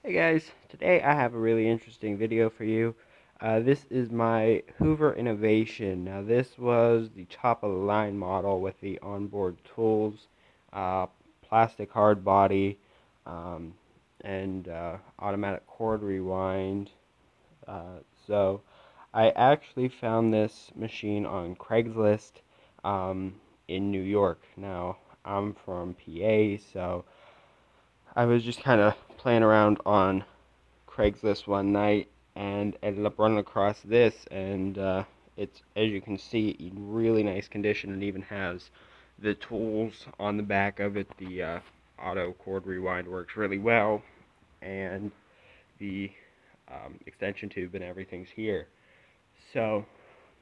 Hey guys, today I have a really interesting video for you. This is my Hoover Innovation. Now this was the top of the line model with the onboard tools, uh, plastic hard body, um, and automatic cord rewind. So I actually found this machine on Craigslist um, in New York. Now I'm from PA, so I was just kind of playing around on Craigslist one night and ended up running across this, and it's, as you can see, in really nice condition. It even has the tools on the back of it. The auto cord rewind works really well, and the extension tube and everything's here. So,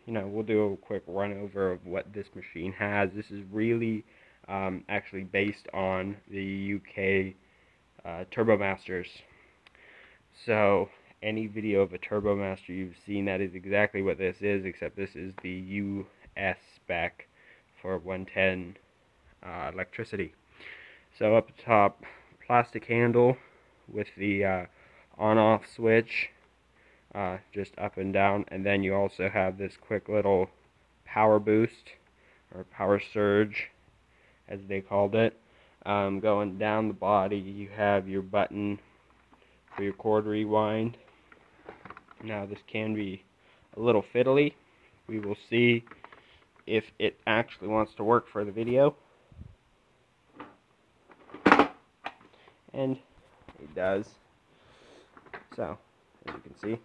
we'll do a quick run over of what this machine has. This is really actually based on the UK turbomasters. So any video of a turbomaster you've seen, that is exactly what this is, except this is the US spec for 110 electricity. So up top, plastic handle with the on-off switch, just up and down, and then you also have this quick little power boost, or power surge, as they called it. Going down the body, you have your button for your cord rewind. Now this can be a little fiddly. We will see if it actually wants to work for the video. And it does. So, as you can see,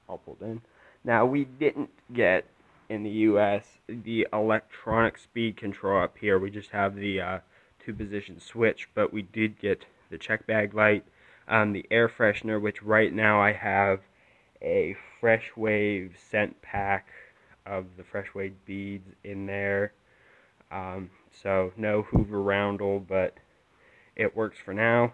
all pulled in. Now we didn't get, in the US, the electronic speed control up here. We just have the two-position switch, but we did get the check bag light, the air freshener, which right now I have a Fresh Wave scent pack of the Fresh Wave beads in there. So no Hoover roundel, but it works for now.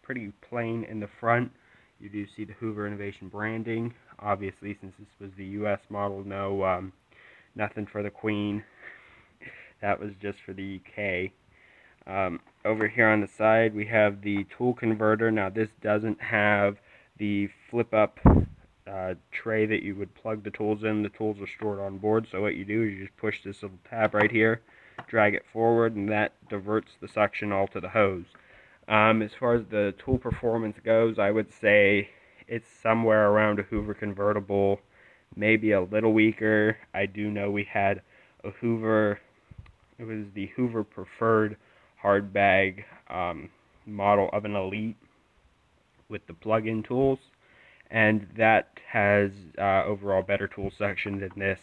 Pretty plain in the front. You do see the Hoover Innovation branding. Obviously, since this was the US model, no nothing for the Queen. That was just for the UK. Over here on the side, we have the tool converter. Now this doesn't have the flip up tray that you would plug the tools in. The tools are stored on board, so what you do is you just push this little tab right here, drag it forward, and that diverts the suction all to the hose. As far as the tool performance goes, I would say it's somewhere around a Hoover convertible, maybe a little weaker. I do know we had a Hoover, it was the Hoover Preferred hard bag model of an Elite with the plug-in tools, and that has overall better tool section than this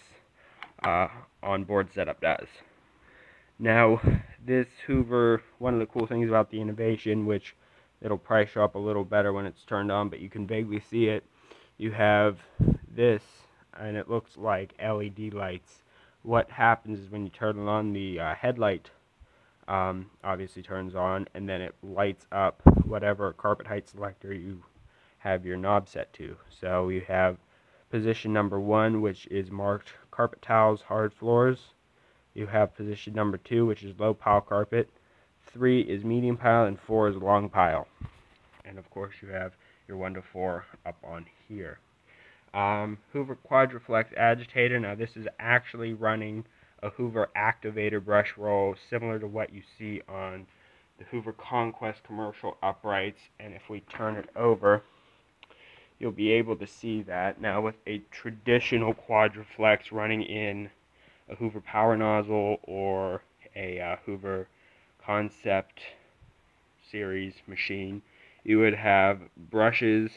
onboard setup does. Now, this Hoover, one of the cool things about the Innovation, which it'll probably show up a little better when it's turned on, but you can vaguely see it, you have this, and it looks like LED lights. What happens is when you turn it on, the headlight obviously turns on, and then it lights up whatever carpet height selector you have your knob set to. So you have position number 1, which is marked carpet tiles, hard floors. You have position number 2, which is low pile carpet. 3 is medium pile, and 4 is long pile. And of course you have your 1 to 4 up on here. Hoover Quadriflex Agitator. Now this is actually running a Hoover activator brush roll, similar to what you see on the Hoover Conquest commercial uprights. And if we turn it over, you'll be able to see that. Now with a traditional Quadriflex running in a Hoover power nozzle or a Hoover Concept series machine, you would have brushes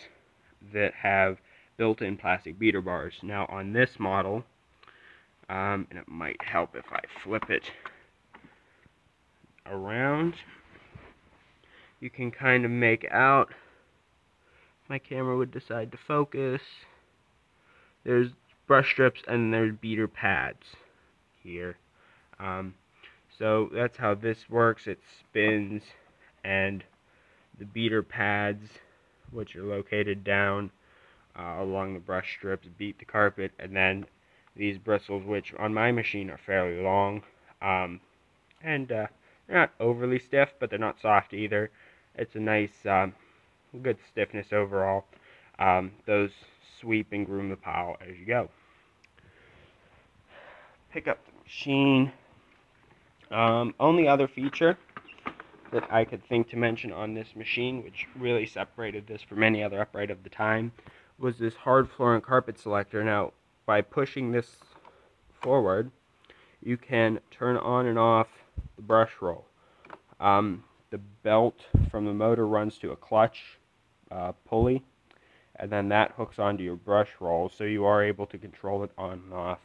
that have built-in plastic beater bars. Now on this model, and it might help if I flip it around, you can kind of make out, if my camera would decide to focus, there's brush strips and there's beater pads here. So that's how this works. It spins, and the beater pads, which are located down along the brush strips, beat the carpet, and then these bristles, which on my machine are fairly long, and they're not overly stiff, but they're not soft either. It's a nice good stiffness overall. Those sweep and groom the pile as you go. Pick up the machine. Only other feature that I could think to mention on this machine, which really separated this from any other upright of the time, was this hard floor and carpet selector. Now, by pushing this forward, you can turn on and off the brush roll. The belt from the motor runs to a clutch pulley, and then that hooks onto your brush roll, so you are able to control it on and off.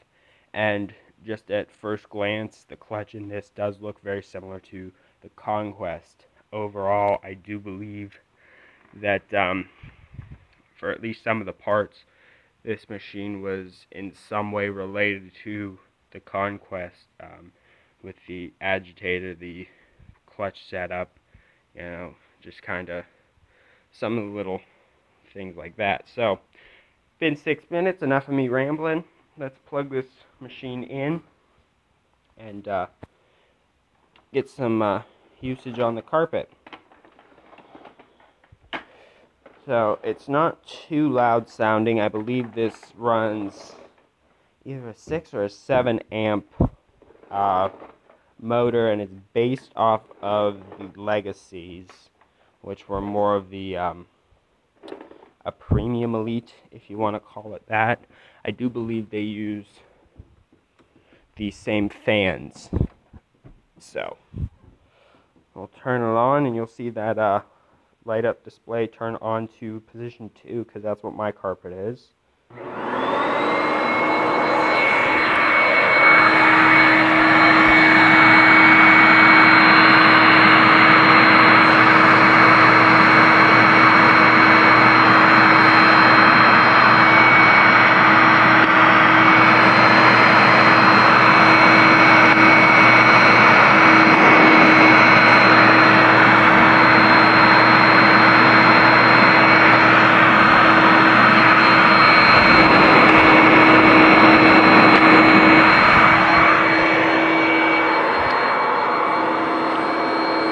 And just at first glance, the clutch in this does look very similar to the Conquest. Overall, I do believe that for at least some of the parts, this machine was in some way related to the Conquest, with the agitator, the clutch setup, just kind of some of the little things like that. So, been 6 minutes, enough of me rambling. Let's plug this machine in and get some usage on the carpet. So it's not too loud sounding. I believe this runs either a 6 or a 7 amp motor, and it's based off of the Legacies, which were more of the a premium elite, if you want to call it that. I do believe they use the same fans. So we'll turn it on, and you'll see that light up display turn on to position 2, because that's what my carpet is.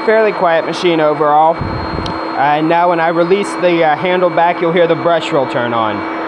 Fairly quiet machine overall. And now when I release the handle back, you'll hear the brush roll turn on.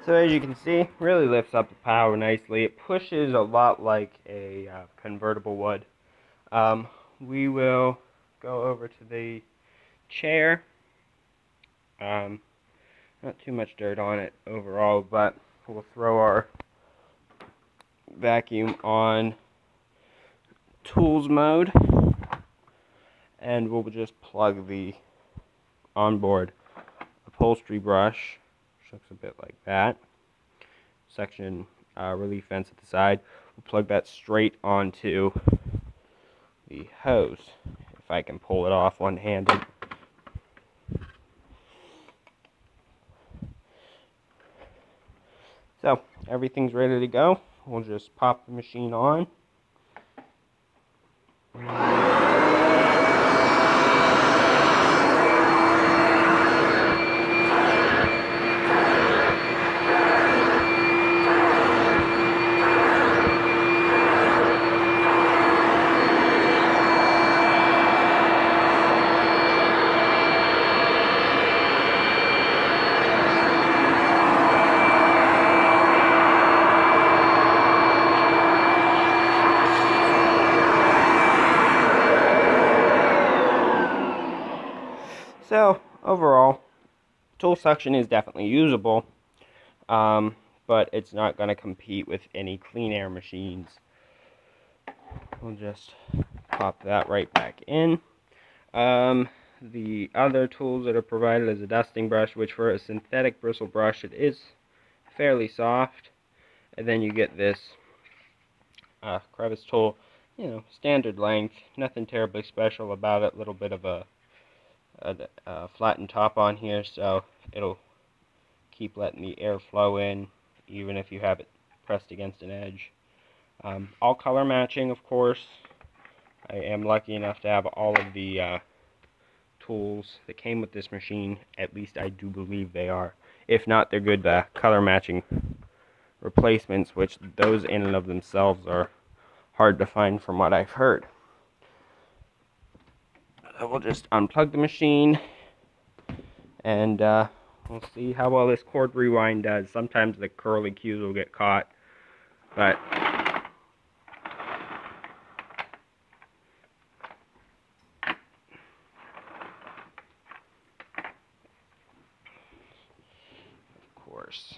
So as you can see, really lifts up the power nicely. It pushes a lot like a convertible would. We will go over to the chair. Not too much dirt on it overall, but we'll throw our vacuum on tools mode, and we'll just plug the onboard upholstery brush, which looks a bit like that, section relief vents at the side. We'll plug that straight onto the hose, if I can pull it off one-handed. So everything's ready to go. We'll just pop the machine on. So overall, tool suction is definitely usable, but it's not going to compete with any clean air machines. We'll just pop that right back in. The other tools that are provided is a dusting brush, which for a synthetic bristle brush, it is fairly soft. And then you get this crevice tool, you know, standard length, nothing terribly special about it. A little bit of a flattened top on here, so it'll keep letting the air flow in, even if you have it pressed against an edge. All color matching, of course. I am lucky enough to have all of the tools that came with this machine. At least I do believe they are. If not, they're good color matching replacements, which those in and of themselves are hard to find from what I've heard. So we'll just unplug the machine and we'll see how well this cord rewind does. Sometimes the curly cues will get caught, but of course,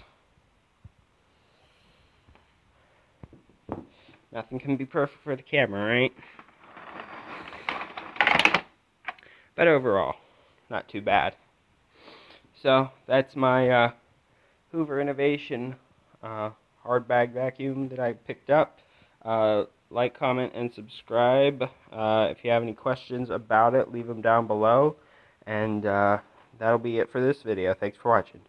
nothing can be perfect for the camera, right? But overall, not too bad. So that's my Hoover Innovation hard bag vacuum that I picked up. Like, comment, and subscribe. If you have any questions about it, leave them down below. And that'll be it for this video. Thanks for watching.